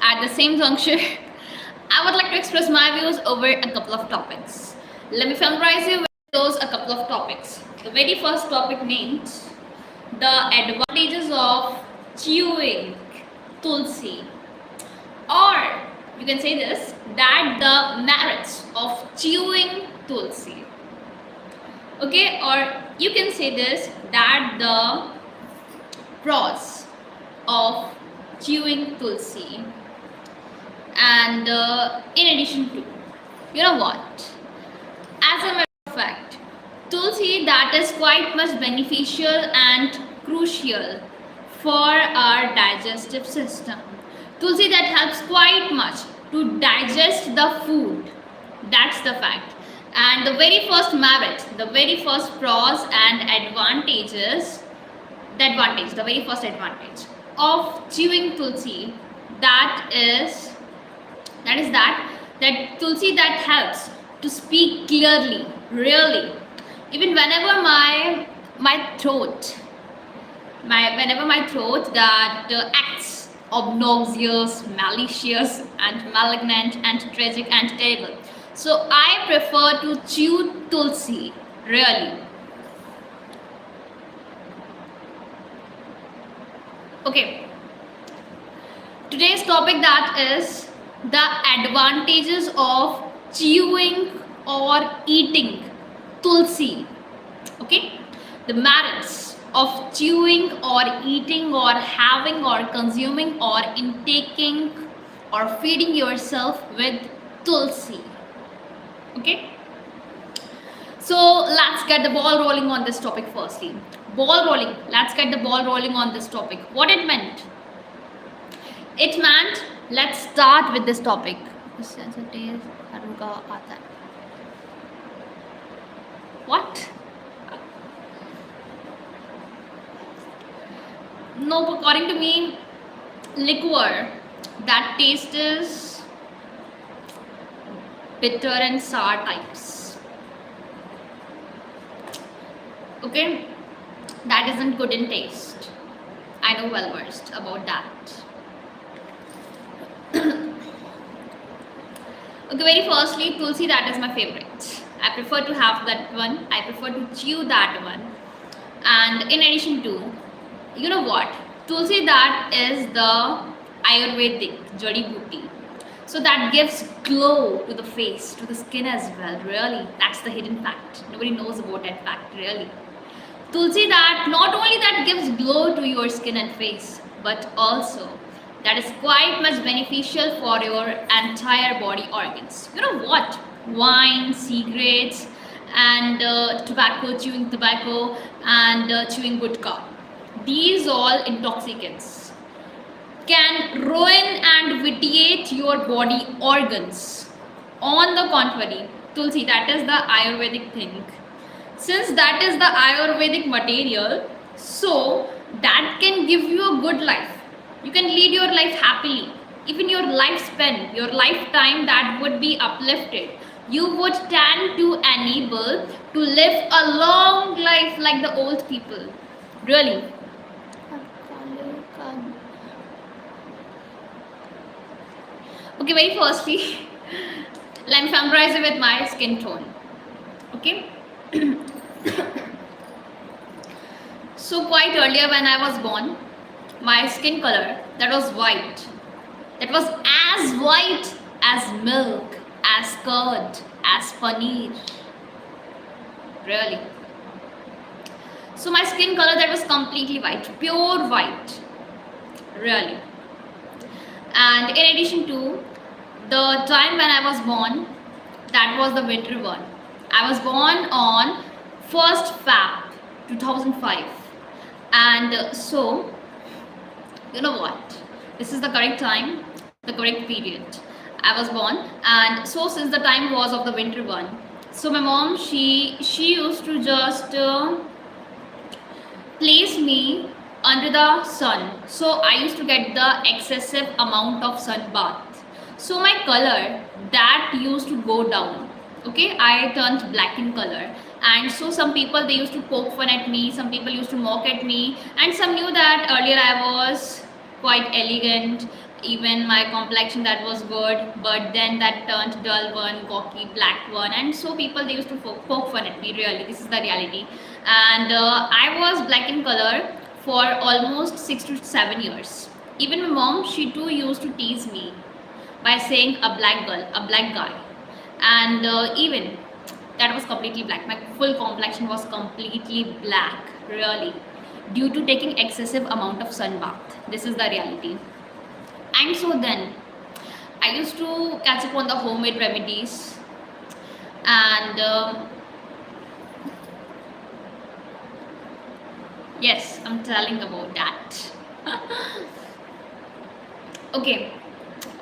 At the same juncture, I would like to express my views over a couple of topics. Let me familiarize you with those a couple of topics. The very first topic named the advantages of chewing tulsi, or you can say this that the merits of chewing tulsi. Okay, or you can say this that the pros of chewing tulsi. And in addition to, you know what, as a matter of fact, tulsi that is quite much beneficial and crucial for our digestive system. Tulsi that helps quite much to digest the food. That's the fact. And the very first merit, the very first pros and advantages, the very first advantage of chewing tulsi, that is that tulsi that helps to speak clearly, really. Even whenever my throat that acts obnoxious, malicious, and malignant, and tragic, and terrible, so I prefer to chew tulsi, really. Okay, today's topic, that is the advantages of chewing or eating tulsi. Okay, the merits of chewing or eating or having or consuming or intaking or feeding yourself with tulsi. Okay, so let's get the ball rolling on this topic. Firstly, let's get the ball rolling on this topic. What it meant, let's start with this topic. What? No, according to me, liquor that taste is bitter and sour types. Okay, that isn't good in taste. I know well versed about that. Okay, very firstly, tulsi, that is my favorite. I prefer to have that one. I prefer to chew that one. And in addition to, you know what, tulsi that is the Ayurvedic jari booty. So that gives glow to the face, to the skin as well. Really, that's the hidden fact. Nobody knows about that fact, really. Tulsi that not only that gives glow to your skin and face, but also that is quite much beneficial for your entire body organs. You know what? Wine, cigarettes, and chewing tobacco, and chewing gutka. These all intoxicants can ruin and vitiate your body organs. On the contrary, tulsi, that is the Ayurvedic thing. Since that is the Ayurvedic material, so that can give you a good life. You can lead your life happily. Even your lifespan, your lifetime, that would be uplifted. You would tend to enable to live a long life like the old people. Really. Okay, very firstly, let me familiarize it with my skin tone. Okay. So quite earlier when I was born, my skin color, that was white. That was as white as milk, as curd, as paneer. Really. So my skin color, that was completely white, pure white. Really. And in addition to, the time when I was born, that was the winter one. I was born on 1st Feb 2005. And so, you know what? This is the correct time, the correct period. I was born, and so since the time was of the winter one, so my mom, she used to just place me under the sun. So I used to get the excessive amount of sun bath. So my color, that used to go down. Okay, I turned black in color. And so some people, they used to poke fun at me, some people used to mock at me, and some knew that earlier I was quite elegant, Even my complexion, that was good, but then that turned dull one, cocky black one, and so people, they used to poke fun at me. Really, this is the reality. And I was black in color for almost 6 to 7 years. Even my mom, she too used to tease me by saying a black girl, a black guy. And even that was completely black. My full complexion was completely black, really, due to taking excessive amount of sun bath. This is the reality. And so then I used to catch up on the homemade remedies, and yes, I'm telling about that. Okay,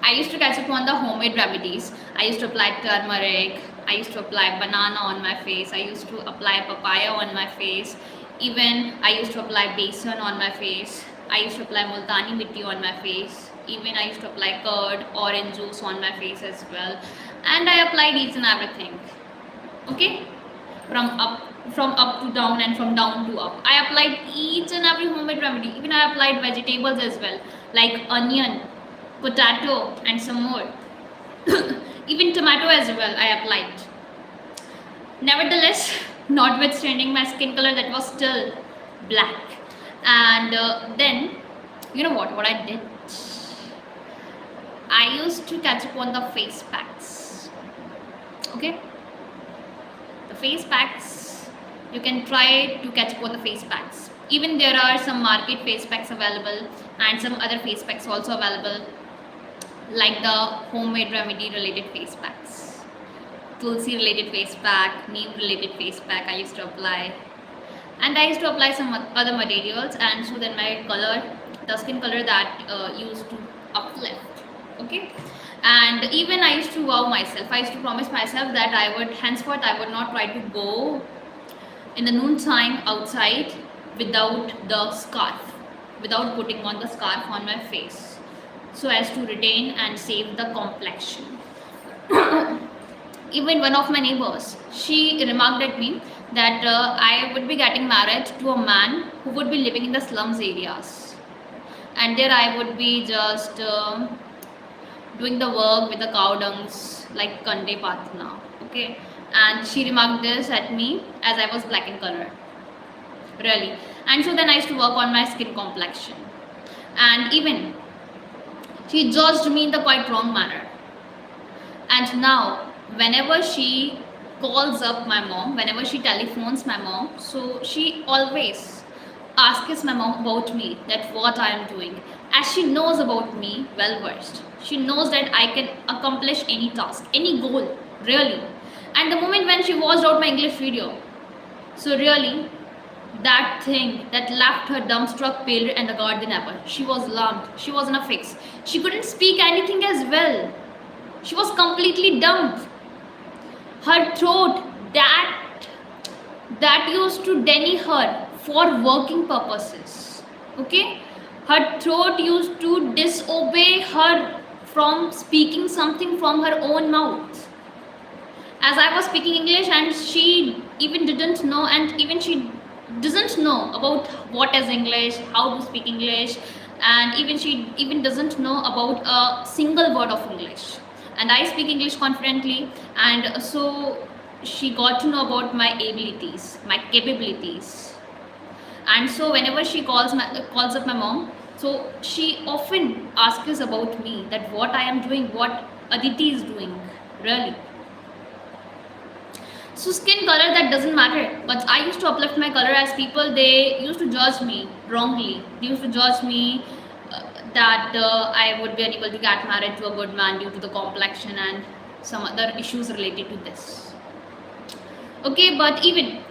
I used to catch up on the homemade remedies. I used to apply turmeric, I used to apply banana on my face, I used to apply papaya on my face, even I used to apply besan on my face, I used to apply multani mitti on my face, even I used to apply curd, orange juice on my face as well, and I applied each and everything. Okay, from up to down and from down to up. I applied each and every homemade remedy. Even I applied vegetables as well, like onion, potato, and some more. Even tomato as well I applied. Nevertheless, notwithstanding my skin color that was still black. And then, you know what I did? I used to catch up on the face packs. Okay, the face packs, you can try to catch up on the face packs. Even there are some market face packs available, and some other face packs also available, like the homemade remedy related face packs, tulsi related face pack, neem related face pack I used to apply. And I used to apply some other materials, and so then my color, the skin color, that used to uplift. Okay, and even I used to vow myself, I used to promise myself that I would henceforth, I would not try to go in the noon time outside without the scarf, without putting on the scarf on my face, so as to retain and save the complexion. Even one of my neighbors, she remarked at me that I would be getting married to a man who would be living in the slums areas, and there I would be just doing the work with the cow dungs, like Kande Patna. Okay, and she remarked this at me as I was black in color, really. And so then I used to work on my skin complexion, and even she judged me in the quite wrong manner. And now, whenever she calls up my mom, whenever she telephones my mom, so she always asks my mom about me, that what I am doing, as she knows about me well versed. She knows that I can accomplish any task, any goal, really. And the moment when she watched out my English video, so really, that thing that left her dumbstruck, paler, and aghast than ever. She was alarmed. She was in a fix. She couldn't speak anything as well. She was completely dumb. Her throat, that used to deny her for working purposes. Okay, her throat used to disobey her from speaking something from her own mouth. As I was speaking English, and she even didn't know, and even she doesn't know about what is English, how to speak English, and even she even doesn't know about a single word of English. And I speak English confidently, and so she got to know about my abilities, my capabilities. And so whenever she calls up my mom, so she often asks about me, that what I am doing, what Aditi is doing, really. So skin color, that doesn't matter, but I used to uplift my color, as people, they used to judge me wrongly. They used to judge me that I would be unable to get married to a good man due to the complexion and some other issues related to this. Okay, but even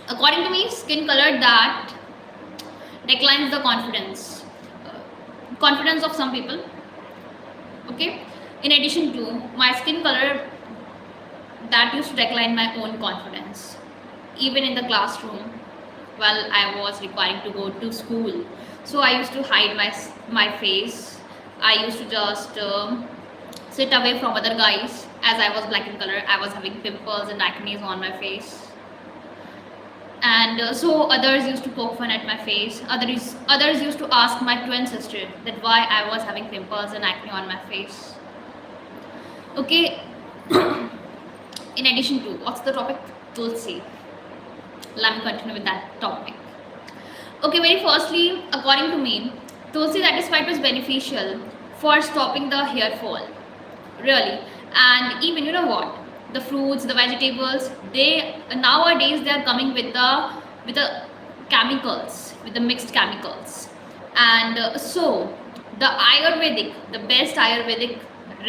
according to me, skin color, that declines the confidence of some people. Okay, in addition to my skin color, that used to decline my own confidence, even in the classroom while I was requiring to go to school. So I used to hide my face. I used to just sit away from other guys, as I was black in color. I was having pimples and acne on my face, And so others used to poke fun at my face. Others used to ask my twin sister that why I was having pimples and acne on my face. Okay. In addition to, what's the topic? Tulsi. Let me continue with that topic. Okay, very firstly, according to me, Tulsi, that is why it was beneficial for stopping the hair fall, really. And even, you know what, the fruits, the vegetables, they nowadays they are coming with the chemicals, with the mixed chemicals. And so the Ayurvedic, the best Ayurvedic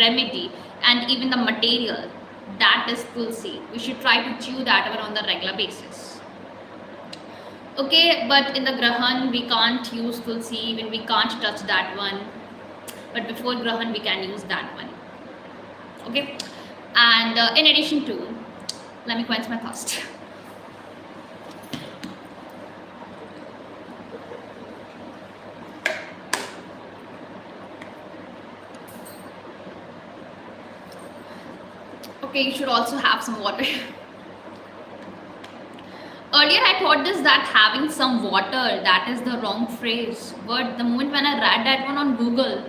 remedy and even the material, that is Tulsi. We should try to chew that one on the regular basis. Okay, but in the Grahan we can't use Tulsi, even we can't touch that one. But before Grahan we can use that one. Okay, and in addition to, let me quench my thirst. Okay, you should also have some water. Earlier I thought this that having some water, that is the wrong phrase, but the moment when I read that one on Google,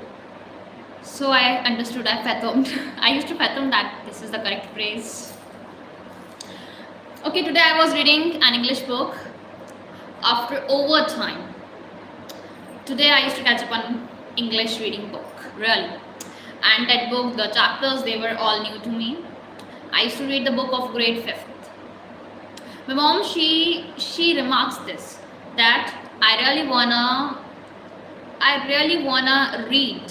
so I understood, I fathomed. I used to fathom that this is the correct phrase. Okay, today I was reading an English book after over time. Today I used to catch up on English reading book, really. And that book, the chapters, they were all new to me. I used to read the book of grade 5th. My mom, she remarks this, that I really wanna read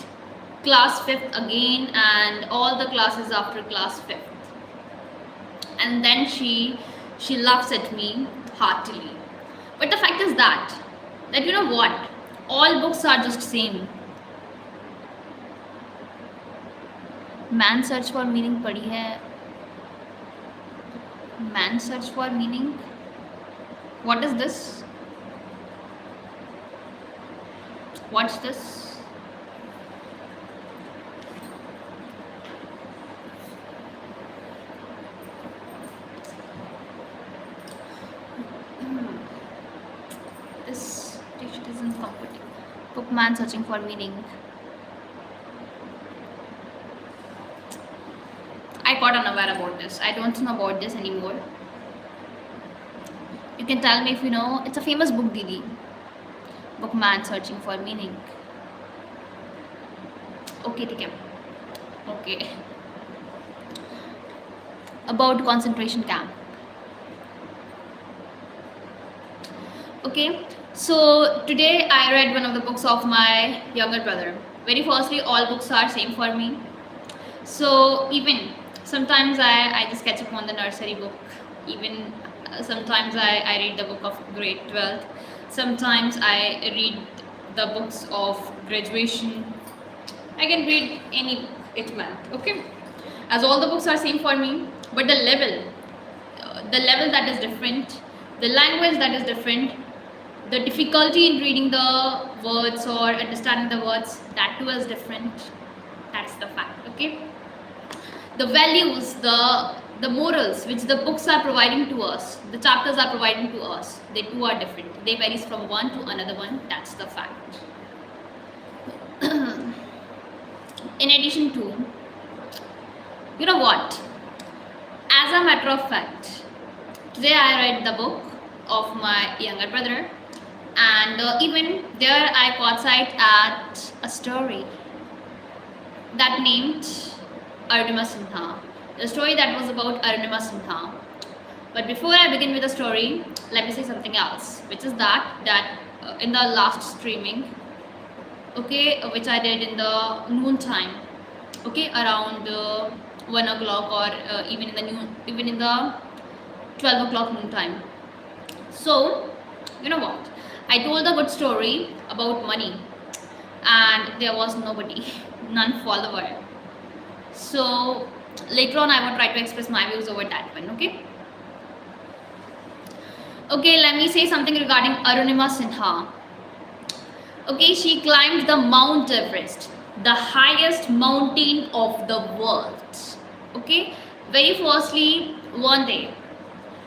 class 5th again and all the classes after class 5th. And then she laughs at me heartily. But the fact is that you know what, all books are just same. Man search for meaning पढ़ी है. Man search for meaning. What is this? What's this? This t-shirt isn't comfortable. Book Man searching for meaning. I got unaware about this. I don't know about this anymore. You can tell me if you know. It's a famous book, Didi. Book Man searching for meaning. Okay, okay. Okay. About concentration camp. Okay. So today I read one of the books of my younger brother. Very firstly, all books are same for me. So even sometimes I just catch up on the nursery book. Even sometimes I read the book of grade 12th. Sometimes I read the books of graduation. I can read any book, it meant. Okay, as all the books are same for me, but the level that is different, the language that is different, the difficulty in reading the words or understanding the words, that too is different. That's the fact. Okay, the values, the morals which the books are providing to us, the chapters are providing to us, they too are different. They varies from one to another one. That's the fact. In addition to, you know what, as a matter of fact, today I read the book of my younger brother, and even there I caught sight at a story that named Arunima Sinha. The story that was about Arunima Sinha. But before I begin with the story, let me say something else, which is that in the last streaming, okay, which I did in the noon time, okay, around 1 o'clock or even in the 12 o'clock noon time. So, you know what? I told a good story about money, and there was nobody, none follower. So later on, I will try to express my views over that one. Okay. Okay, let me say something regarding Arunima Sinha. Okay, she climbed the Mount Everest, the highest mountain of the world. Okay, very firstly, one day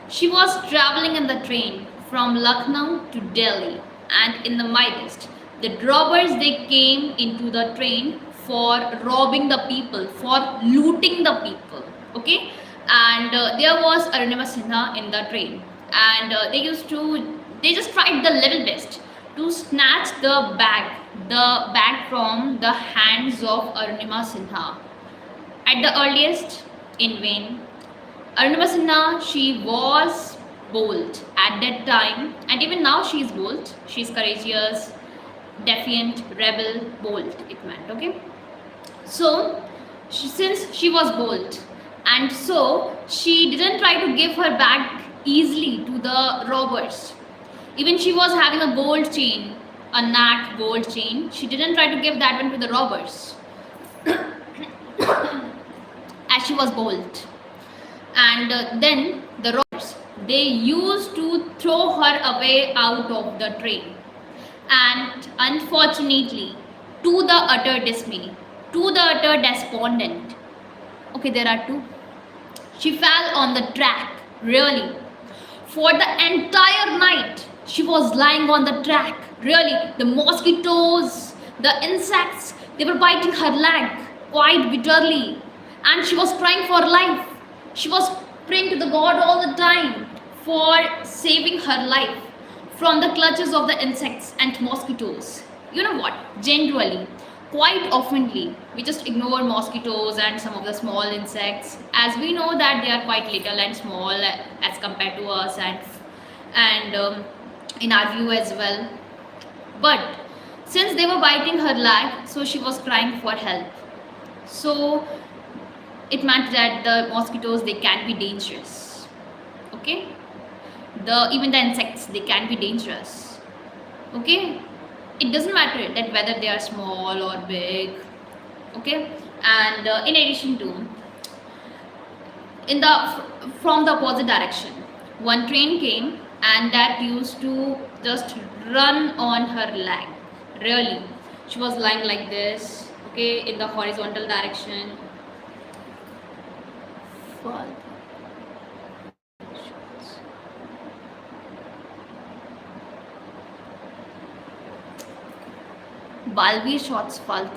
she was traveling in the train from Lucknow to Delhi, and in the midst, the robbers they came into the train for robbing the people, for looting the people. Okay, and there was Arunima Sinha in the train, and they just tried the level best to snatch the bag from the hands of Arunima Sinha. At the earliest, in vain. Arunima Sinha, she was bold at that time, and even now she is bold. She is courageous, defiant, rebel, bold, it meant, okay? So, since she was bold, and so she didn't try to give her bag easily to the robbers. Even she was having a gold chain, a knack gold chain, she didn't try to give that one to the robbers as she was bold. And then the robbers, they used to throw her away out of the train. And unfortunately, to the utter dismay, to the utter despondent, okay, there are two, she fell on the track, really. For the entire night, she was lying on the track, really. The mosquitoes, the insects, they were biting her leg quite bitterly, and she was crying for life. She was praying to the God all the time for saving her life from the clutches of the insects and mosquitoes. You know what? Generally, quite oftenly, we just ignore mosquitoes and some of the small insects, as we know that they are quite little and small as compared to us, and in our view as well. But since they were biting her leg, so she was crying for help. So it meant that the mosquitoes, they can be dangerous. Okay, even the insects, they can be dangerous. Okay, it doesn't matter that whether they are small or big. Okay, and in addition to, from the opposite direction, one train came, and that used to just run on her leg, really. She was lying like this, okay, in the horizontal direction. Balvi shots faltu.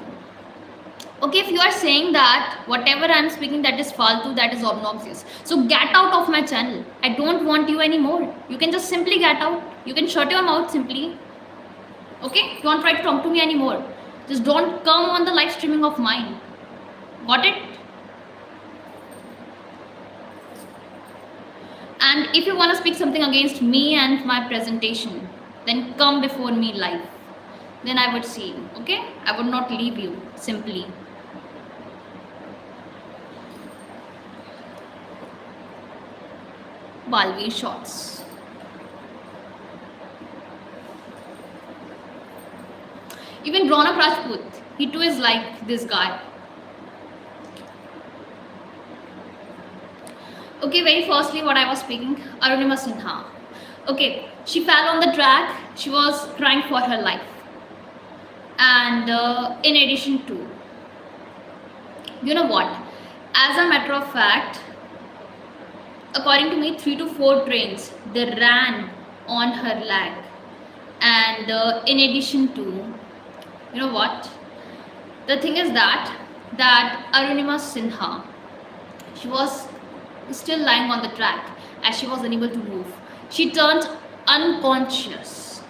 Okay, if you are saying that whatever I am speaking that is faltu, that is obnoxious, so get out of my channel. I don't want you anymore. You can just simply get out. You can shut your mouth simply. Okay, don't try to talk to me anymore. Just don't come on the live streaming of mine. Got it? And if you want to speak something against me and my presentation, then come before me live. Then I would see you, okay? I would not leave you, simply. Balvi shots. Even Ronak Rajput, he too is like this guy. Okay, very firstly, what I was speaking, Arunima Sinha. Okay, she fell on the track. She was crying for her life. And in addition to, you know what? As a matter of fact, according to me, 3 to 4 trains, they ran on her leg. And in addition to, you know what? The thing is that Arunima Sinha, she was still lying on the track as she was unable to move. She turned unconscious,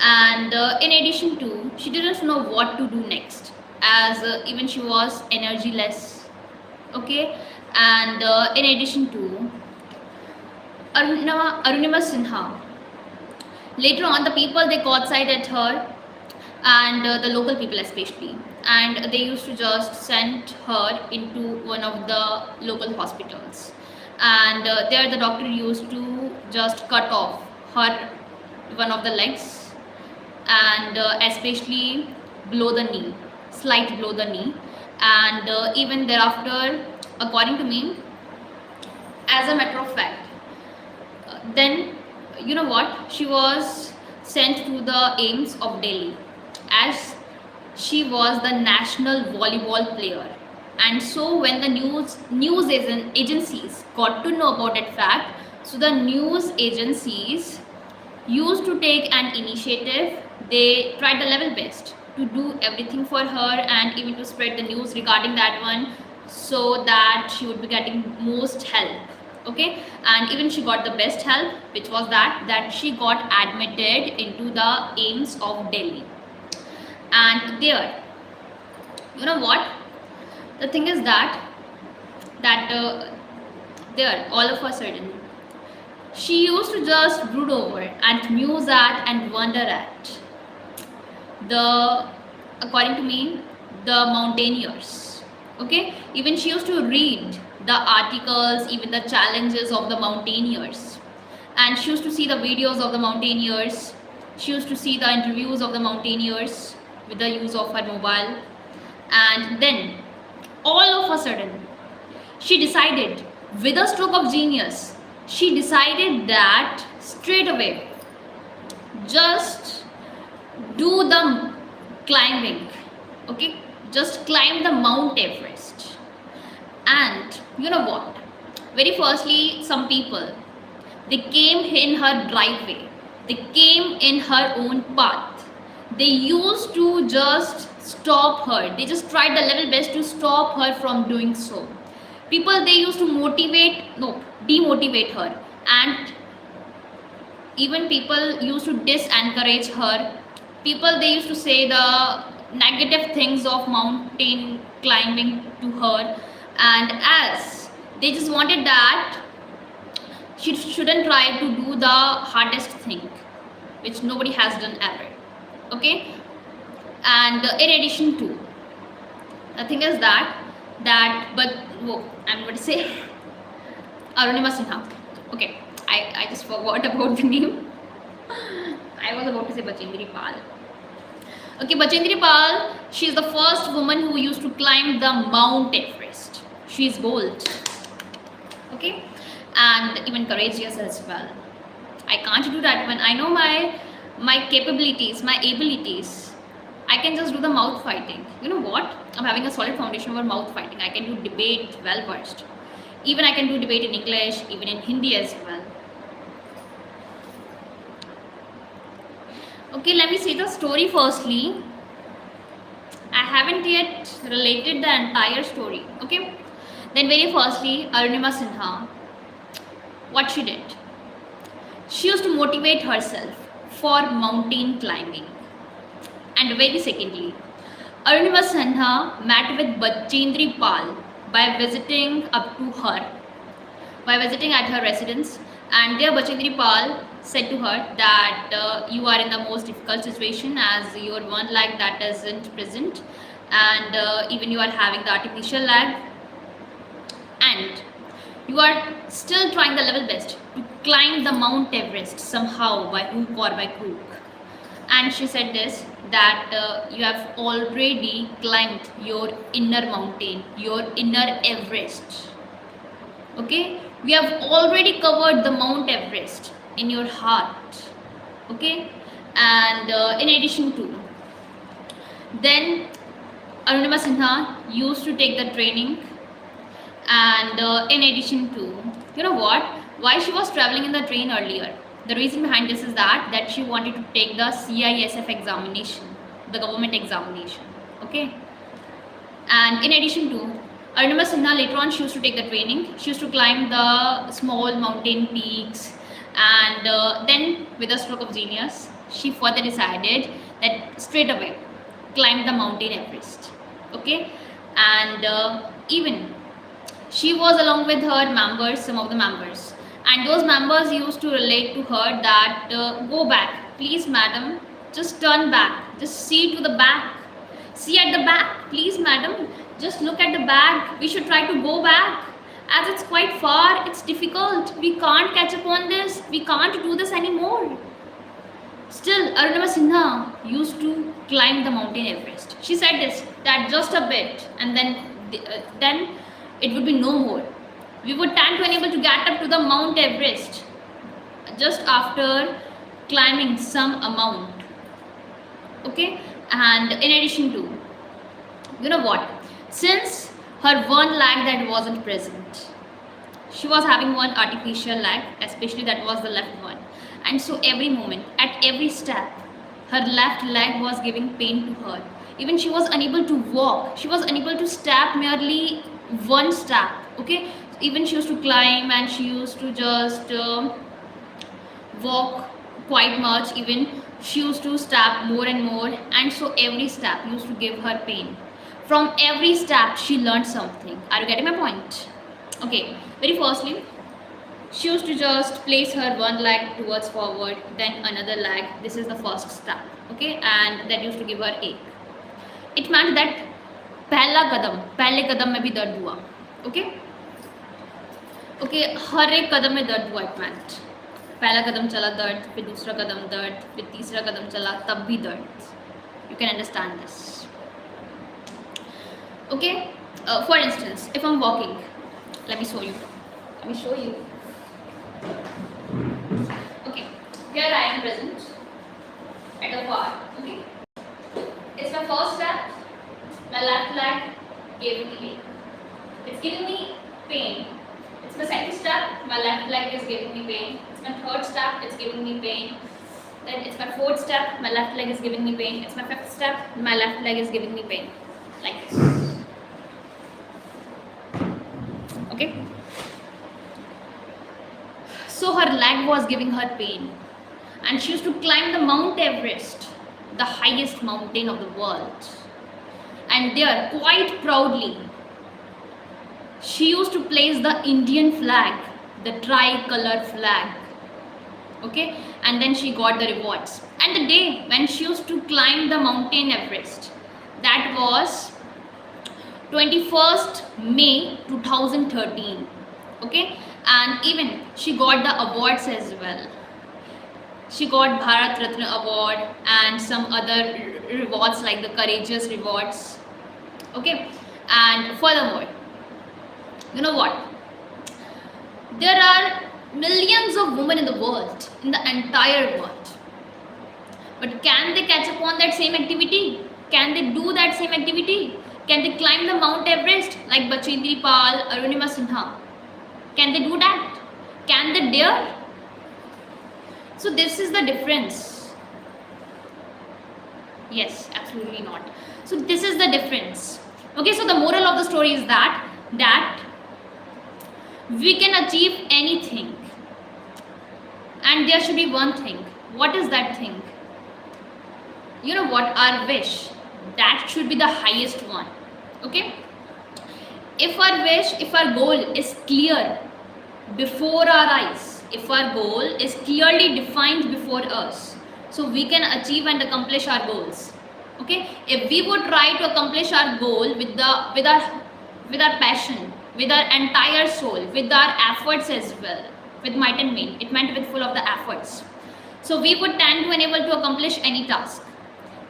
and in addition to, she didn't know what to do next, as even she was energyless. Okay, and in addition to, Arunima Sinha, later on the people, they caught sight at her, and the local people especially, and they used to just send her into one of the local hospitals, and there the doctor used to just cut off her one of the legs, and especially below the knee, slight below the knee, and even thereafter, according to me, as a matter of fact, then you know what, she was sent to the AIMS of Delhi, as she was the national volleyball player. And so when the news agencies got to know about that fact, so the news agencies used to take an initiative. They tried the level best to do everything for her and even to spread the news regarding that one, so that she would be getting most help. Okay, and even she got the best help, which was that she got admitted into the AIMS of Delhi. And there, you know what, the thing is that there, all of a sudden, she used to just brood over and muse at and wonder at the, according to me, the mountaineers. Okay, even she used to read the articles, even the challenges of the mountaineers, and she used to see the videos of the mountaineers. She used to see the interviews of the mountaineers with the use of her mobile. And then all of a sudden, she decided, with a stroke of genius, she decided that straight away, just do the climbing. Okay, just climb the Mount Everest. And you know what, very firstly, some people, they came in her driveway, they came in her own path, they used to just stop her, they just tried the level best to stop her from doing so. People, they used to demotivate her, and even people used to disencourage her. People, they used to say the negative things of mountain climbing to her, and as they just wanted that she shouldn't try to do the hardest thing, which nobody has done ever. Okay, and in addition to, the thing is but whoa, I'm going to say Arunima Sinha. Okay, I just forgot about the name. I was about to say Bachendri Pal. Okay, Bachendri Pal, she is the first woman who used to climb the Mount Everest. She is bold. Okay, and even courageous as well. I can't do that when I know my capabilities, my abilities. I can just do the mouth fighting. You know what? I'm having a solid foundation over mouth fighting. I can do debate well versed. Even I can do debate in English, even in Hindi as well. Okay, let me say the story firstly. I haven't yet related the entire story. Okay, then very firstly, Arunima Sinha, what she did, she used to motivate herself for mountain climbing. And very secondly, Arunima Sinha met with Bachendri Pal by visiting at her residence. And there Bachendri Pal said to her that you are in the most difficult situation, as your one leg that isn't present, and even you are having the artificial leg, and you are still trying the level best to climb the Mount Everest somehow, by hook or by crook. And she said this, that you have already climbed your inner mountain, your inner Everest. Okay, we have already covered the Mount Everest in your heart. Okay, and in addition to, then Arunima Sinha used to take the training, and in addition to, you know what, why she was traveling in the train earlier, the reason behind this is that she wanted to take the CISF examination, the government examination. Okay, and in addition to, Arunima Sinha later on, she used to take the training, she used to climb the small mountain peaks, and then with a stroke of genius, she further decided that straight away climb the Mountain Everest. Okay, and even she was along with her members, some of the members, and those members used to relate to her that go back, please madam, just turn back, just see to the back, see at the back, please madam, just look at the back, we should try to go back, as it's quite far, it's difficult, we can't catch up on this, we can't do this anymore. Still, Arunima Sinha used to climb the Mountain Everest. She said this, that just a bit, and then it would be no more. We would tend to unable to get up to the Mount Everest just after climbing some amount. Okay, and in addition to, you know what, since her one leg that wasn't present, she was having one artificial leg, especially that was the left one, And so every moment, at every step, her left leg was giving pain to her. Even she was unable to walk. She was unable to step merely one step. Okay, even she used to climb and she used to just walk quite much. Even she used to step more and more, and so every step used to give her pain. From every step, she learned something. Are you getting my point? Okay, very firstly, she used to just place her one leg towards forward, then another leg. This is the first step, okay, and that used to give her ache. It meant that पहले कदम में भी दर्द हुआ, okay, okay, हर एक कदम में दर्द हुआ. It meant पहला कदम चला दर्द, फिर दूसरा कदम दर्द, फिर तीसरा कदम चला तब भी दर्द. You can understand this, okay. For instance, if I'm walking, let me show you. Okay, here I am present at a park. Okay, it's the first step. My left leg gave me pain. It's giving me pain. It's the second step. My left leg is giving me pain. It's my third step. It's giving me pain. Then it's my fourth step. My left leg is giving me pain. It's my fifth step. My left leg is giving me pain. Like this. Okay. So her leg was giving her pain, and she used to climb the Mount Everest, the highest mountain of the world. And there, quite proudly, she used to place the Indian flag, the tricolor flag. Okay, and then she got the rewards. And the day when she used to climb the Mountain Everest, that was 21st May 2013. Okay, and even she got the awards as well. She got Bharat Ratna award and some other rewards like the courageous rewards. Okay, and furthermore, you know what, there are millions of women in the world, in the entire world, but can they catch up on that same activity? Can they do that same activity? Can they climb the Mount Everest like Bachendri Pal, Arunima Sinha? Can they do that? Can they dare? So this is the difference. Yes, absolutely not. So this is the difference. Okay, so the moral of the story is that we can achieve anything, and there should be one thing. What is that thing? You know what? Our wish. That should be the highest one. Okay, if our wish, if our goal is clear before our eyes, if our goal is clearly defined before us, so we can achieve and accomplish our goals. Okay, if we would try to accomplish our goal with our passion, with our entire soul, with our efforts as well, with might and main, it meant with full of the efforts, so we would tend to enable to accomplish any task.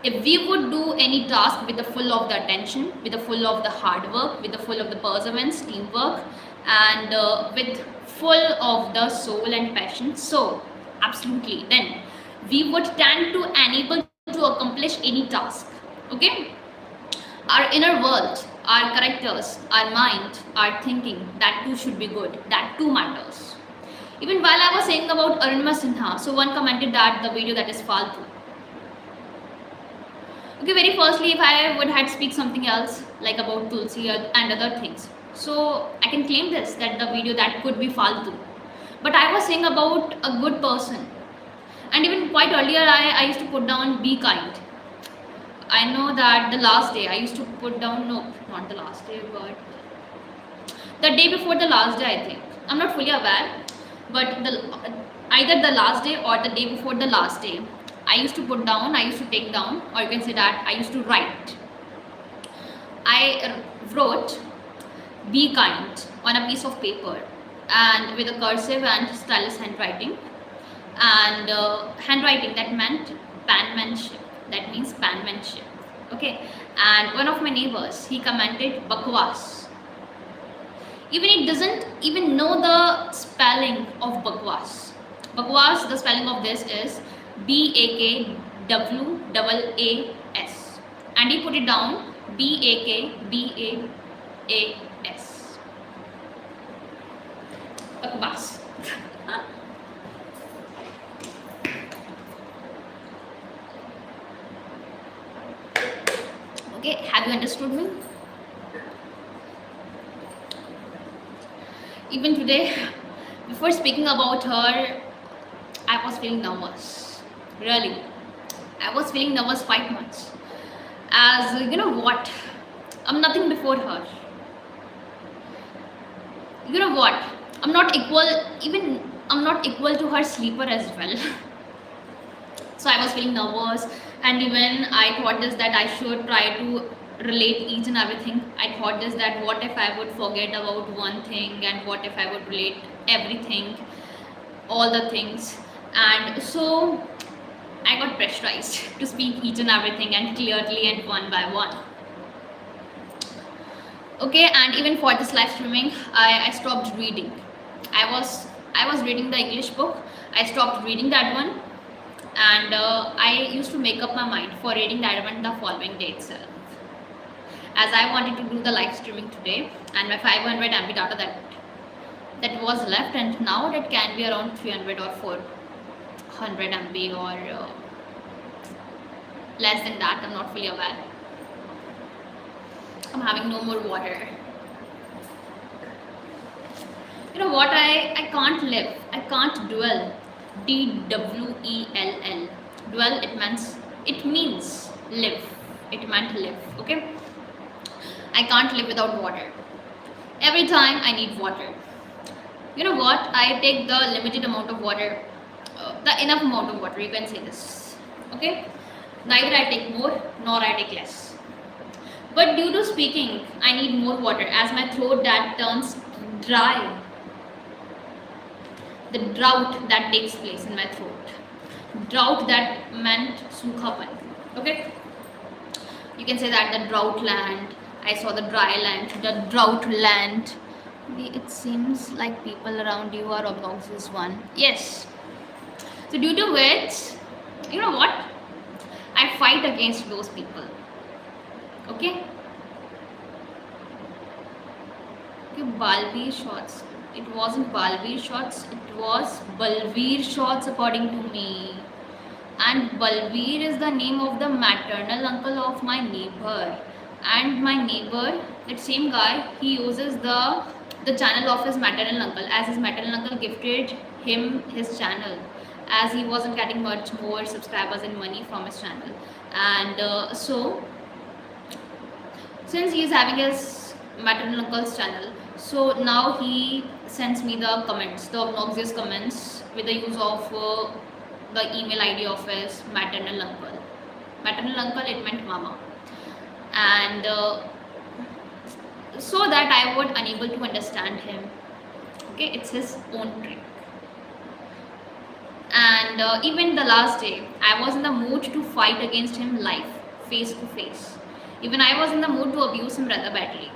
If we would do any task with the full of the attention, with the full of the hard work, with the full of the perseverance, teamwork, and with full of the soul and passion, so absolutely, then we would tend to enable to accomplish any task. Okay, our inner world, our characters, our mind, our thinking, that too should be good. That too matters. Even while I was saying about Arunima Sinha, so one commented that the video that is faltu. Okay, very firstly, if I would had speak something else like about Tulsi and other things, so I can claim this, that the video that could be faltu. But I was saying about a good person. And even quite earlier, I used to put down be kind. I know that the last day I used to put down, no, not the last day, but the day before the last day, I think. I'm not fully aware, but either the last day or the day before the last day, I used to put down, I used to take down, or you can say that I used to write. I wrote be kind on a piece of paper and with a cursive and stylus handwriting. And handwriting, that meant penmanship, that means penmanship. Okay, and one of my neighbors, he commented bakwas. Even it doesn't even know the spelling of bakwas. Bakwas, the spelling of this is BAKWAAS, and he put it down BAKBAAS. Bakwas. Okay, have you understood me? Even today, before speaking about her, I was feeling nervous. Really, I was feeling nervous quite much. As you know what, I'm nothing before her. You know what? I'm not equal. Even I'm not equal to her sleeper as well. So I was feeling nervous, and even I thought this that I should try to relate each and everything. I thought this that what if I would forget about one thing, and what if I would relate everything, all the things. And so I got pressurized to speak each and everything and clearly and one by one. Okay, and even for this live streaming, I stopped reading. I was reading the English book. I stopped reading that one, and I used to make up my mind for reading that one the following day itself. As I wanted to do the live streaming today, and my 500 MB data that was left, and now that can be around 300 or 400 MB or less than that. I'm not fully aware. I'm having no more water. You know what? I can't live. I can't dwell. DWELL. Dwell. It means live. It meant live. Okay. I can't live without water. Every time I need water. You know what? I take the limited amount of water, the enough amount of water. You can say this. Okay. Neither I take more nor I take less. But due to speaking, I need more water as my throat that turns dry. The drought that takes place in my throat. Drought that meant sukhapan. Okay? You can say that the drought land. I saw the dry land, the drought land. It seems like people around you are obnoxious one. Yes. So due to which, you know what? I fight against those people. Okay? Balveer shots. It wasn't Balveer shots, it was Balveer shots according to me. And Balveer is the name of the maternal uncle of my neighbor. And my neighbor, that same guy, he uses the channel of his maternal uncle, as his maternal uncle gifted him his channel, as he wasn't getting much more subscribers and money from his channel. And so since he is having his maternal uncle's channel, so now he sends me the comments, the obnoxious comments, with the use of the email ID of his maternal uncle. Maternal uncle, it meant mama. And so that I would unable to understand him. Okay, it's his own trick. And even the last day, I was in the mood to fight against him live, face to face. Even I was in the mood to abuse him rather badly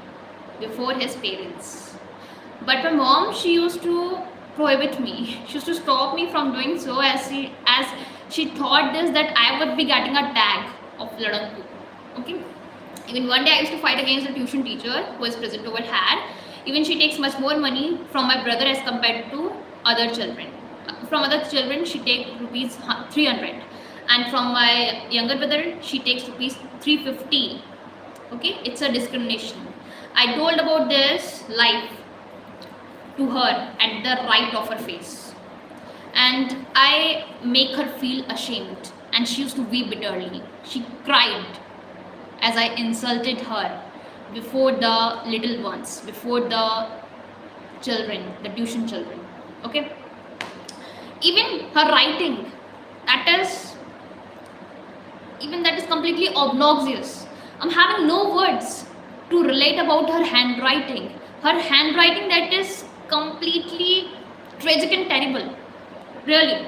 before his parents. But my mom, she used to prohibit me. She used to stop me from doing so, as she thought this that I would be getting a tag of Ladanku. Okay. Even one day I used to fight against the tuition teacher who is present over here. Even she takes much more money from my brother as compared to other children. From other children, she takes rupees 300, and from my younger brother, she takes rupees 350. Okay, it's a discrimination. I told about this live to her at the right of her face, and I make her feel ashamed, and she used to weep bitterly. She cried as I insulted her before the little ones, before the children, the tuition children. Okay, even her writing, that is completely obnoxious. I'm having no words to relate about her handwriting. Her handwriting, that is completely tragic and terrible. Really.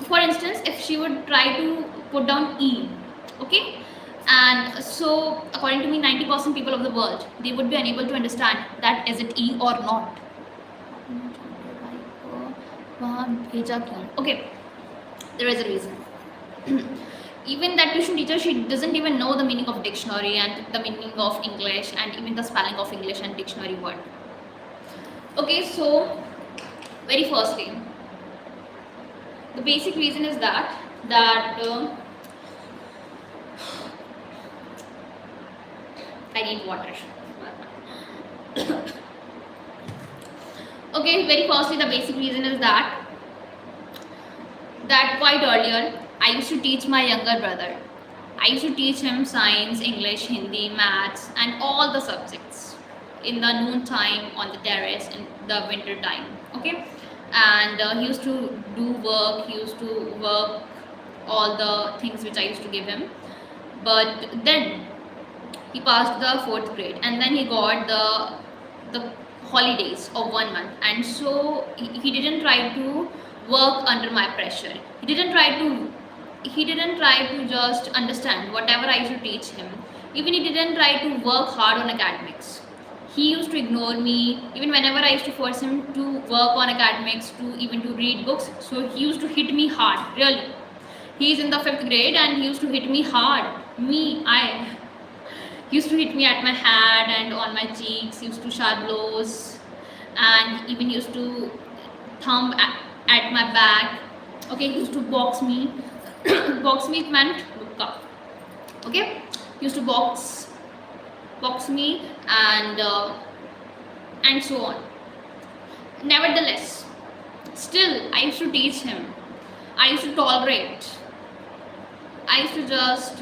For instance, if she would try to put down E, okay? And so, according to me, 90% people of the world, they would be unable to understand that is it E or not. Okay, there is a reason. Even that tuition teacher, she doesn't even know the meaning of dictionary and the meaning of English and even the spelling of English and dictionary word. Okay, so very firstly, the basic reason is that I need water. Okay, very firstly, the basic reason is that quite earlier, I used to teach my younger brother. I used to teach him science, English, Hindi, maths, and all the subjects in the noon time on the terrace in the winter time. Okay, and he used to do work. He used to work all the things which I used to give him. But then he passed the fourth grade, and then he got the holidays of 1 month, and so he didn't try to work under my pressure. He didn't try to just understand whatever I used to teach him. Even he didn't try to work hard on academics. He used to ignore me even whenever I used to force him to work on academics, to even to read books. So he used to hit me hard, really. He's in the fifth grade and he used to hit me hard. He used to hit me at my head and on my cheeks, used to sharp blows, and even used to thumb at my back. Okay, he used to box me. Box me meant lukka. Okay, he used to box me, and so on. Nevertheless, still I used to teach him. I used to tolerate. I used to just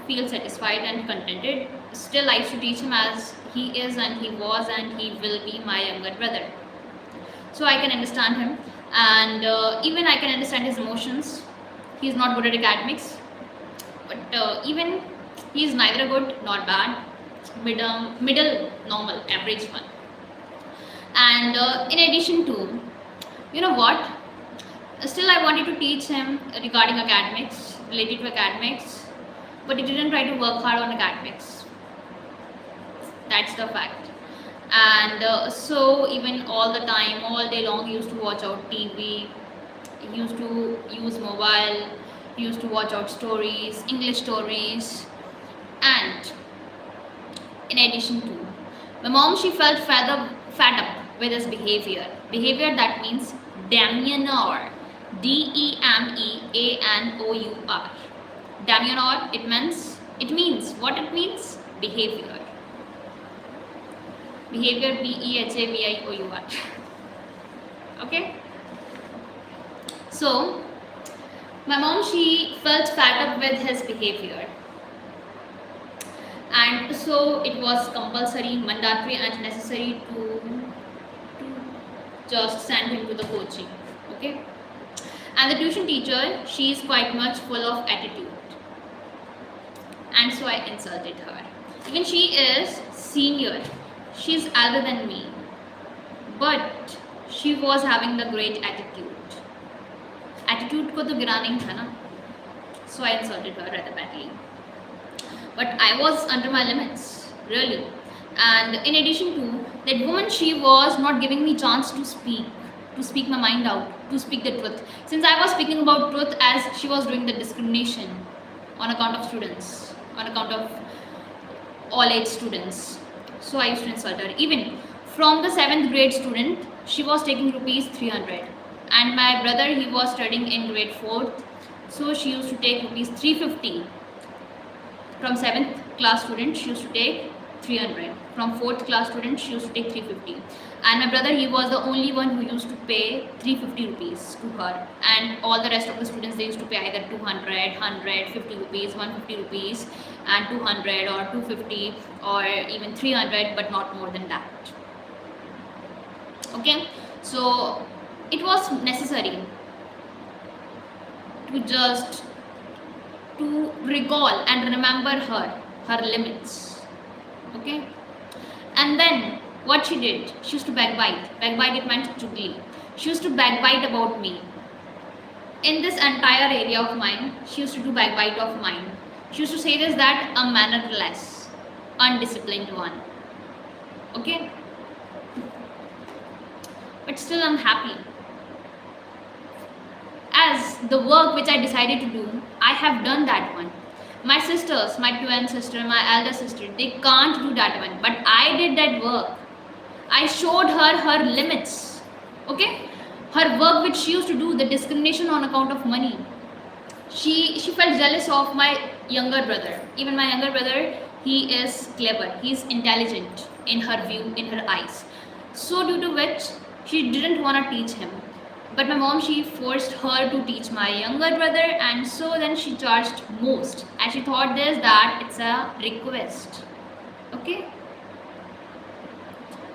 feel satisfied and contented. Still, I used to teach him as he is and he was and he will be my younger brother. So I can understand him, and even I can understand his emotions. He's not good at academics, but even he's neither good nor bad, middle, normal, average one. And in addition to, you know what? Still, I wanted to teach him regarding academics, related to academics, but he didn't try to work hard on academics. That's the fact. And so, even all the time, all day long, he used to watch out TV, he used to use mobile, he used to watch out stories, English stories, and in addition to, my mom, she felt fed up with his behavior. Behavior, that means demeanor. Demeanour. Demeanor, it means what it means? Behavior. Behavior, Behavior. Okay? So, my mom, she felt fed up with his behavior. And so it was compulsory, mandatory, and necessary to just send him to the coaching. Okay? And the tuition teacher, she is quite much full of attitude. And so I insulted her. Even she is senior. She's elder than me. But she was having the great attitude. Attitude ko to gira nahi tha na. So I insulted her rather badly. But I was under my limits, really. And in addition to that woman, she was not giving me chance to speak my mind out, to speak the truth. Since I was speaking about truth, as she was doing the discrimination on account of students, on account of all age students. So I used to insult her. Even from the 7th grade student, she was taking rupees 300. And my brother, he was studying in grade 4th. So she used to take rupees 350. From 7th class student, she used to take 300. From 4th class student, she used to take 350. And my brother, he was the only one who used to pay 350 rupees to her. And all the rest of the students, they used to pay either 200, 100, 50 rupees, 150 rupees, and 200 or 250 or even 300, but not more than that. Okay, so it was necessary to recall and remember her limits. Okay, and then what she did, she used to backbite. Backbite, it meant chugli. She used to backbite about me. In this entire area of mine, she used to do backbite of mine. She used to say this, that a mannerless, undisciplined one. Okay, but still I'm happy. As the work which I decided to do, I have done that one. My sisters, my twin sister, my elder sister, they can't do that one. But I did that work. I showed her limits. Okay? Her work which she used to do, the discrimination on account of money. She felt jealous of my younger brother. Even my younger brother, he is clever, he is intelligent in her view, in her eyes. So due to which she didn't want to teach him. But my mom, she forced her to teach my younger brother, and so then she charged most. And she thought this that it's a request. Okay?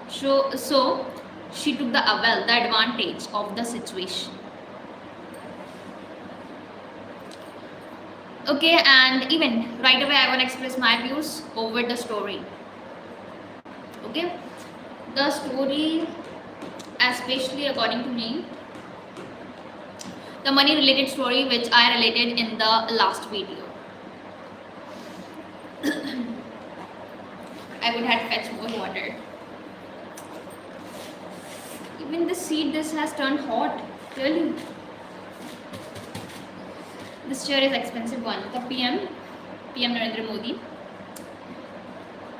So she took the advantage of the situation. Okay, and even right away I want to express my views over the story. Okay, the story, especially according to me, the money related story which I related in the last video. I would have fetched more water. Even the seat, this has turned hot. Really. This chair is expensive one. The PM Narendra Modi,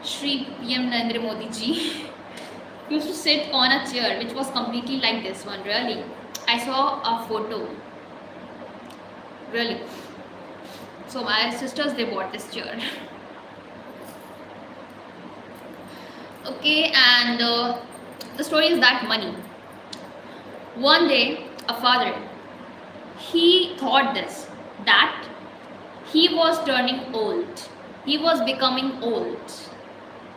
Shri PM Narendra Modi ji used to sit on a chair which was completely like this one. Really, I saw a photo. Really. So my sisters, they bought this chair. Okay, and the story is that money. One day, a father, he thought this, that he was turning old. He was becoming old.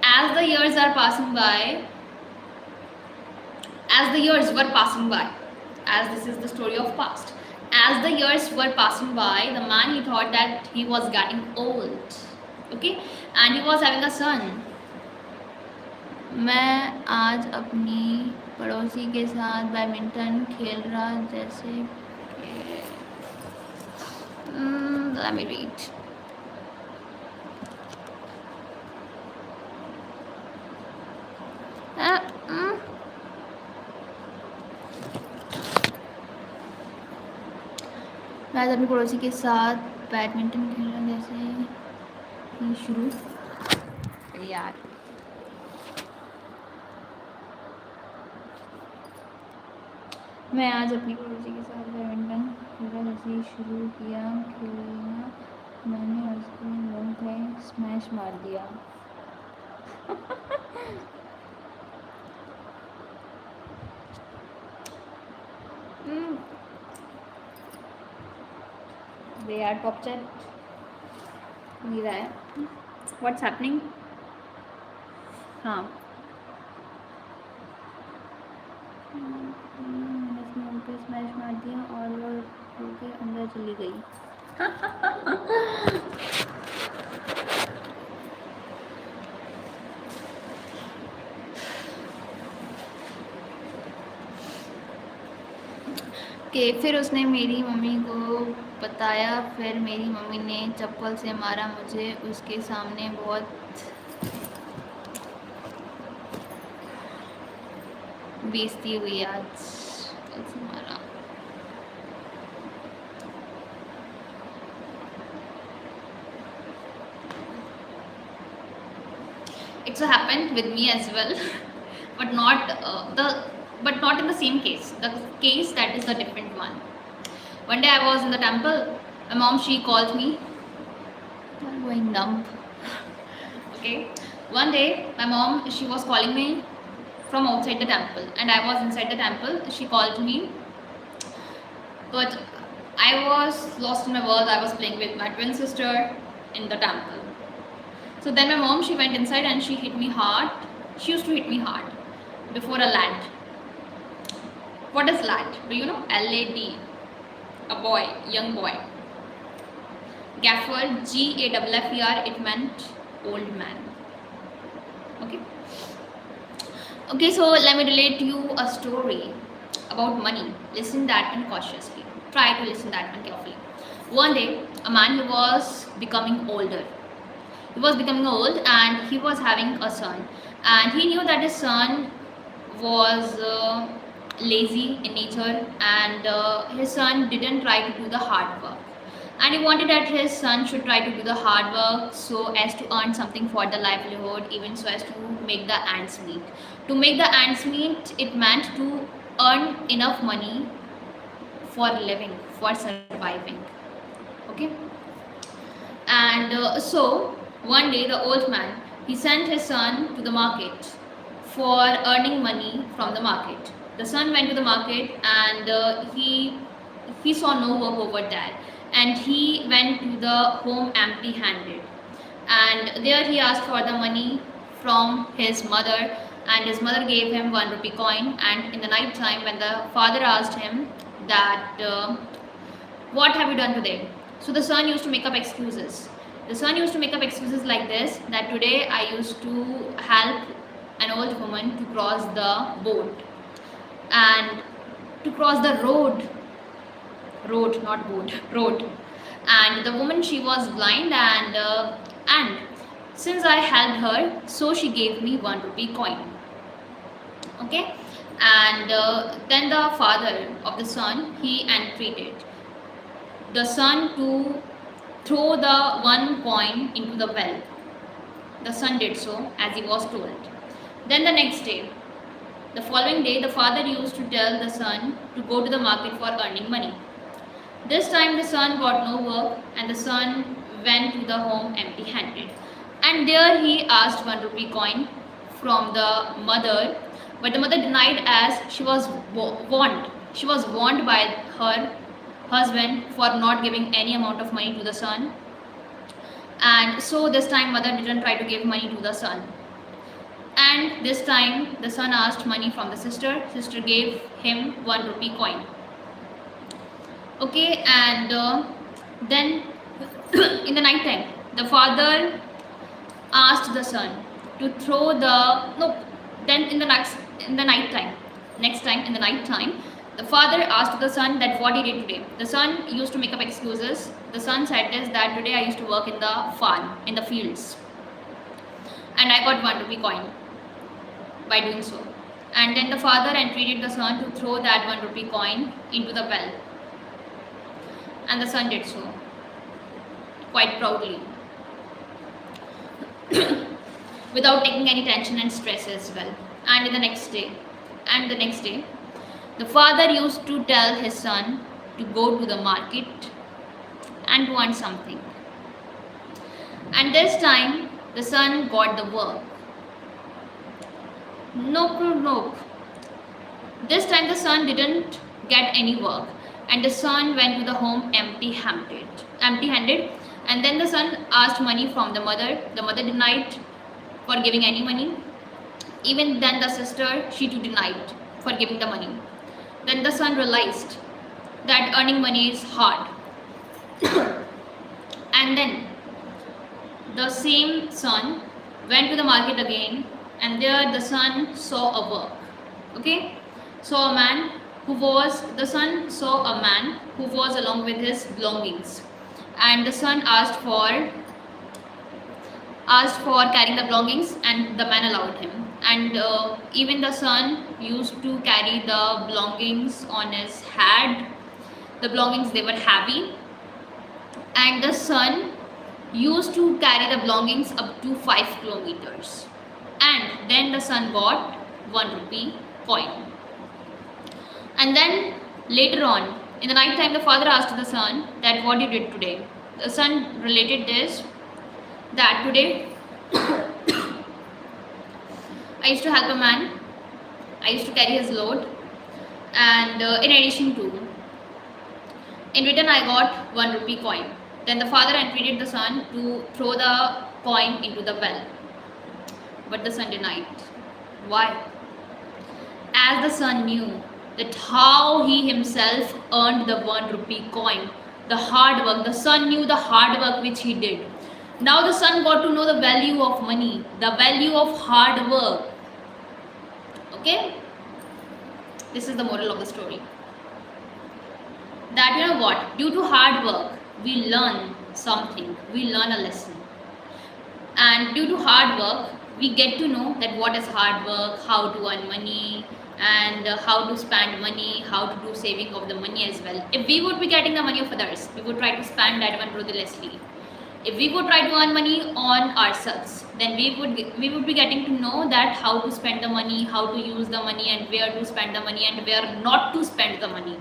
As the years are passing by, as the years were passing by, as this is the story of past, as the years were passing by, the man, he thought that he was getting old. Okay, and he was having a son. मैं आज अपनी पड़ोसी के साथ badminton खेल रहा जैसे let me read. मैं आज अपनी पड़ोसी के साथ बैडमिंटन खेल रहा जैसे शुरू यार मैं आज अपनी पड़ोसी के साथ बैडमिंटन खेला जैसे ही शुरू किया खेलना मैंने उसको बहुत है स्मैश मार दिया. वे यार टॉप चैट नहीं रहा है. What's happening. हाँ, पे स्मैश मार दिया और वो होके अंदर चली गई. कि फिर उसने मेरी मम्मी को बताया. फिर मेरी मम्मी ने चप्पल से मारा मुझे. उसके सामने बहुत बेइज्जती हुई आज. मारा. It so happened with me as well, but not in the same case. The case that is a different one. One day I was in the temple. My mom, she called me. I'm going numb. Okay. One day my mom, she was calling me from outside the temple, and I was inside the temple. She called me, but I was lost in my world. I was playing with my twin sister in the temple. So then my mom, she went inside and she hit me hard. She used to hit me hard before a lad. What is lad? Do you know? L-A-D. A boy, young boy. Gaffer, G-A-F-F-E-R, it meant old man. Okay. Okay, so let me relate to you a story about money. Listen that one cautiously. Try to listen that one carefully. One day, a man, he was becoming older. He was becoming old and he was having a son. And he knew that his son was lazy in nature, and his son didn't try to do the hard work. And he wanted that his son should try to do the hard work so as to earn something for the livelihood, even so as to make the ends meet. To make the ends meet, it meant to earn enough money for living, for surviving. Okay. And so One day, the old man, he sent his son to the market for earning money from the market. The son went to the market and he saw no work over there, and he went to the home empty-handed. And there he asked for the money from his mother, and his mother gave him 1 rupee coin. And in the night time, when the father asked him that what have you done today, so the son used to make up excuses. The son used to make up excuses like this, that today I used to help an old woman to cross the boat, and to cross the road, not boat, road. And the woman, she was blind, and since I helped her, so she gave me 1 rupee coin. Okay. And then the father of the son, he entreated the son to throw the 1 coin into the well. The son did so as he was told. Then the next day, the following day, the father used to tell the son to go to the market for earning money. This time the son got no work, and the son went to the home empty-handed. And there he asked 1 rupee coin from the mother, but the mother denied, as she was warned. She was warned by her husband for not giving any amount of money to the son. And so this time mother didn't try to give money to the son. And this time the son asked money from the sister. Sister gave him 1 rupee coin. Okay. And then in the night time, the father asked the son to throw the then in the night time, the father asked the son that what he did today. The son used to make up excuses. The son said this, that today I used to work in the farm, in the fields, and I got 1 rupee coin by doing so. And then the father entreated the son to throw that 1 rupee coin into the well, and the son did so quite proudly without taking any tension and stress as well. And the next day, the father used to tell his son to go to the market and to earn something. And this time the son got the work. Nope. This time the son didn't get any work, and the son went to the home empty-handed. And then the son asked money from the mother. The mother denied for giving any money. Even then the sister, she too denied for giving the money. Then the son realized that earning money is hard. And then the same son went to the market again, and there the son saw a work. Okay. The son saw a man who was along with his belongings, and the son asked for carrying the belongings, and the man allowed him. And even the son used to carry the belongings on his head. The belongings, they were heavy, and the son used to carry the belongings up to 5 kilometers. And then the son got 1 rupee coin. And then later on in the night time, the father asked the son that what you did today. The son related this, that today I used to help a man, I used to carry his load, and in addition to, in return I got 1 rupee coin. Then the father entreated the son to throw the coin into the well, but the son denied. Why? As the son knew that how he himself earned the 1 rupee coin, the hard work, the son knew the hard work which he did. Now the son got to know the value of money, the value of hard work. Okay? This is the moral of the story. That, you know what, due to hard work, we learn something, we learn a lesson. And due to hard work, we get to know that what is hard work, how to earn money, and how to spend money, how to do saving of the money as well. If we would be getting the money of others, we would try to spend that one ruthlessly. If we would try to earn money on ourselves, then we would be getting to know that how to spend the money, how to use the money, and where to spend the money and where not to spend the money.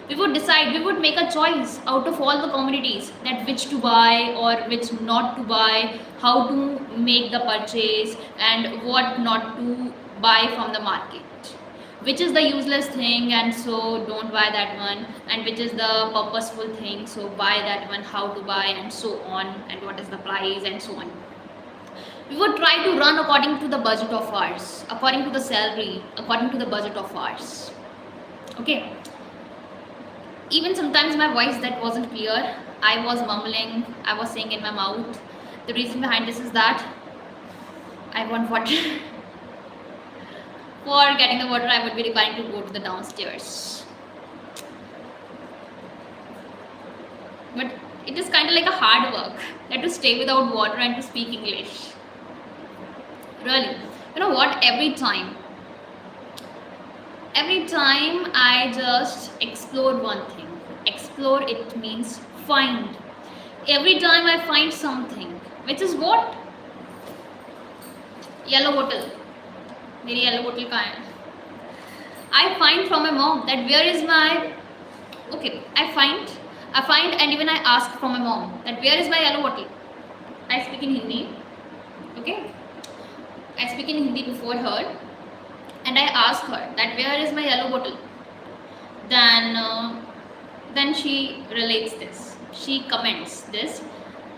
We would decide, we would make a choice out of all the commodities that which to buy or which not to buy, how to make the purchase, and what not to buy from the market. Which is the useless thing, and so don't buy that one, and which is the purposeful thing, so buy that one, how to buy, and so on, and what is the price, and so on. We would try to run according to the budget of ours, according to the salary, according to the budget of ours. Okay. Even sometimes my voice that wasn't clear, I was mumbling, I was saying in my mouth. The reason behind this is that I want water. For getting the water, I would be requiring to go to the downstairs. But it is kind of like a hard work that to stay without water and to speak English. Really, you know what? Every time I just explore one thing. Explore, it means find. Every time I find something, which is what? Yellow bottle. मेरी yellow बोतल कहाँ है? I find from my mom that where is my, okay, I find and even I ask from my mom that where is my yellow bottle. I speak in Hindi, okay, I speak in Hindi before her, and I ask her that where is my yellow bottle. Then she relates this, she comments this,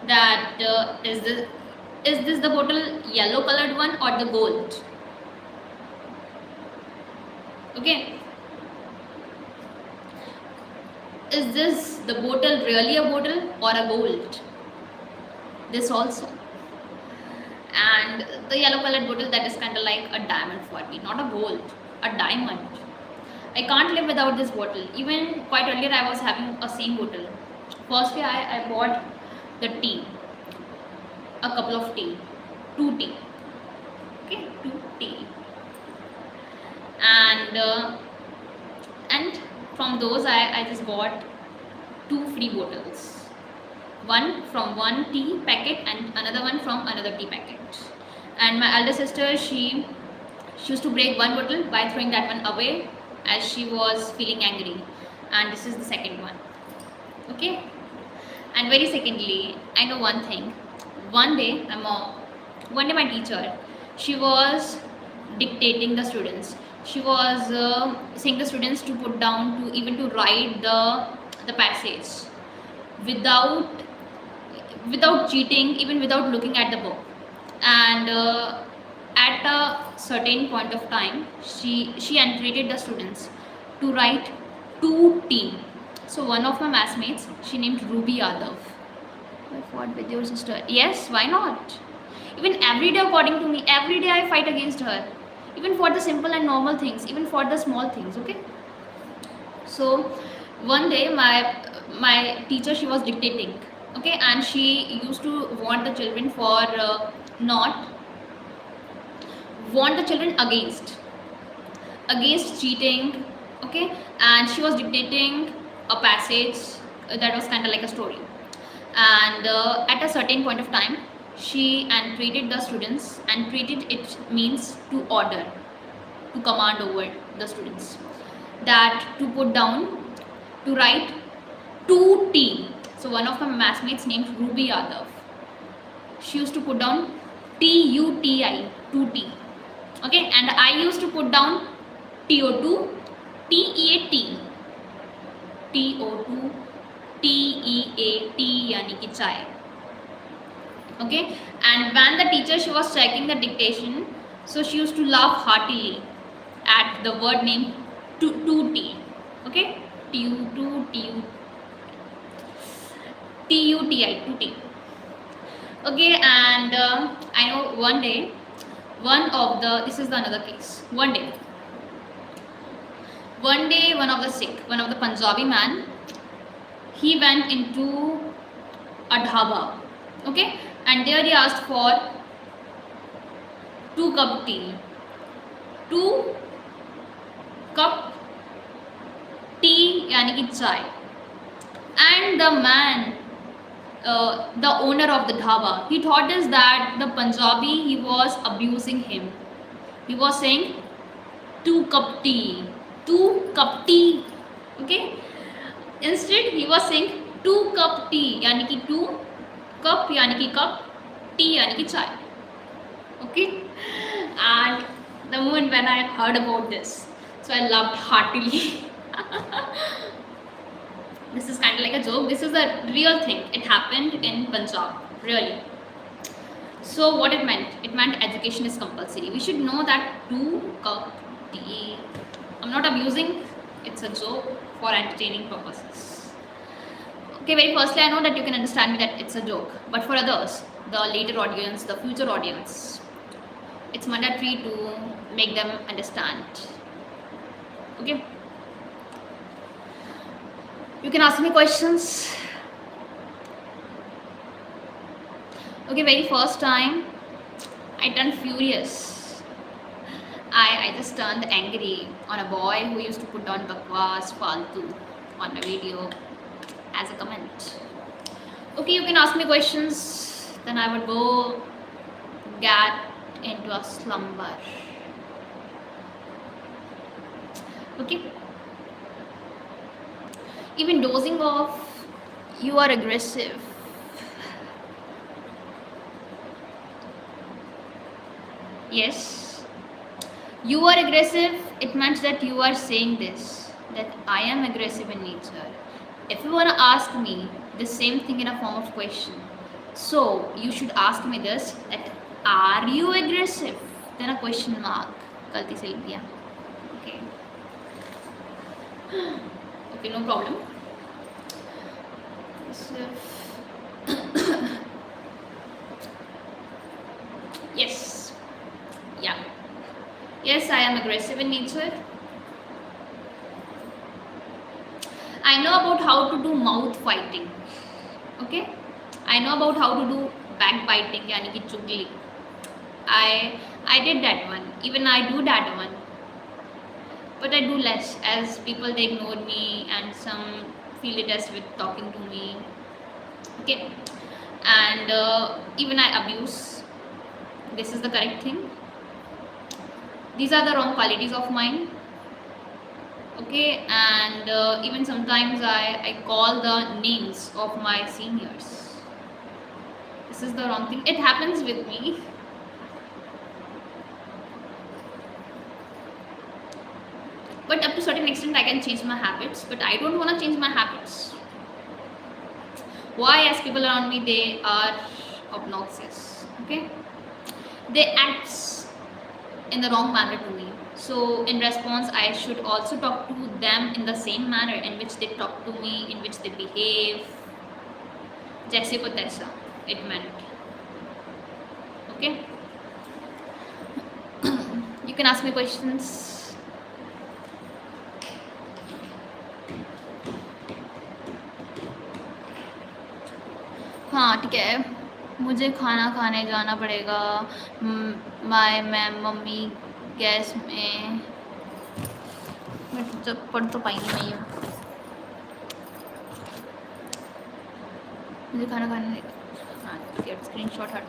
that is this the bottle yellow colored one or the gold? Okay, is this the bottle really a bottle or a gold? This also. And the yellow colored bottle, that is kind of like a diamond for me, not a gold, a diamond. I can't live without this bottle. Even quite earlier I was having a same bottle. Firstly I bought the tea, a couple of tea, 2 tea, okay, 2 tea, and from those I just got 2 free bottles, one from one tea packet and another one from another tea packet. And my elder sister, she used to break one bottle by throwing that one away as she was feeling angry, and this is the second one. Okay, and very secondly, I know one thing. One day my teacher, she was dictating the students. She was saying the students to put down, to even to write the passage without cheating, even without looking at the book. And at a certain point of time, she entreated the students to write 2 T. So one of my mathmates, she named Ruby Yadav. I fought with your sister. Yes, why not? Even every day, according to me, every day I fight against her. Even for the simple and normal things, even for the small things, okay? So one day my teacher, she was dictating, okay, and she used to warn the children for not warn the children against cheating, okay, and she was dictating a passage that was kind of like a story. And at a certain point of time, she entreated the students. Entreated, it means to order, to command over the students, that to put down, to write 2 T. So one of my mathmates named Ruby Yadav, she used to put down TUTI, 2 T, okay, and I used to put down TO2 TEAT, TO2 TEAT, yani ki chai. Okay, and when the teacher, she was checking the dictation, so she used to laugh heartily at the word name 2T, okay, TUTI, 2T. Okay, and I know one day, this is the another case. One day, one of the Punjabi man, he went into a dhaba, okay, and there he asked for 2 cup tea, 2 cup tea, yani ki chai. And the man, the owner of the dhaba, he thought is that the Punjabi, he was abusing him. He was saying 2 cup tea, 2 cup tea, okay. Instead he was saying 2 cup tea, यानी कि 2 cup यानी कि cup, tea यानी कि चाय. Okay, and the moment when I heard about this, so I laughed heartily. This is kind of like a joke. This is a real thing. It happened in Punjab, really. So what it meant? It meant education is compulsory. We should know that 2 cup tea. I'm not abusing. It's a joke for entertaining purposes. Okay, very firstly, I know that you can understand me that it's a joke. But for others, the later audience, the future audience, it's mandatory to make them understand. Okay. You can ask me questions. Okay, very first time I turned furious. I just turned angry on a boy who used to put on bakwas, faltu on my video as a comment. Okay, you can ask me questions, then I would go get into a slumber. Okay. Even dozing off, you are aggressive. Yes, you are aggressive. It means that you are saying this, that I am aggressive in nature. If you want to ask me the same thing in a form of question, so you should ask me this, that are you aggressive? Then a question mark. Galti se liख दिया. Okay. Okay, no problem. Yes. Yeah. Yes, I am aggressive in nature. I know about how to do mouth fighting. Okay. I know about how to do backbiting, yani ki chugli. I did that one. Even I do that one. But I do less, as people, they ignore me and some feel it as with talking to me. Okay. And even I abuse. This is the correct thing. These are the wrong qualities of mine. Okay. And even sometimes I call the names of my seniors. This is the wrong thing. It happens with me. But up to a certain extent I can change my habits, but I don't want to change my habits. Why? As people around me, they are obnoxious. Okay. They act in the wrong manner to me. So in response, I should also talk to them in the same manner in which they talk to me, in which they behave. Jaise ko taisa, it meant. Okay. You can ask me questions. हाँ ठीक है, मुझे खाना खाने जाना पड़ेगा. मैं mummy gas में, मैं जब पढ़ तो पाई नहीं हूँ. मुझे खाना खाने, हाँ ठीक है, स्क्रीनशॉट हट.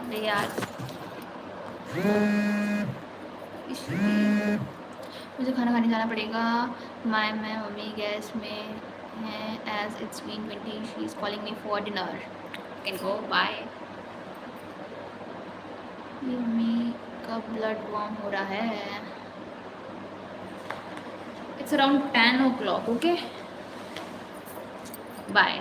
अरे यार, मुझे खाना खाने जाना पड़ेगा. मैं मम्मी गैस में है. As it's been 20, she is calling me for dinner. Can go bye. Mummy का ब्लड वार्म हो रहा है. It's around 10 o'clock. Okay, bye.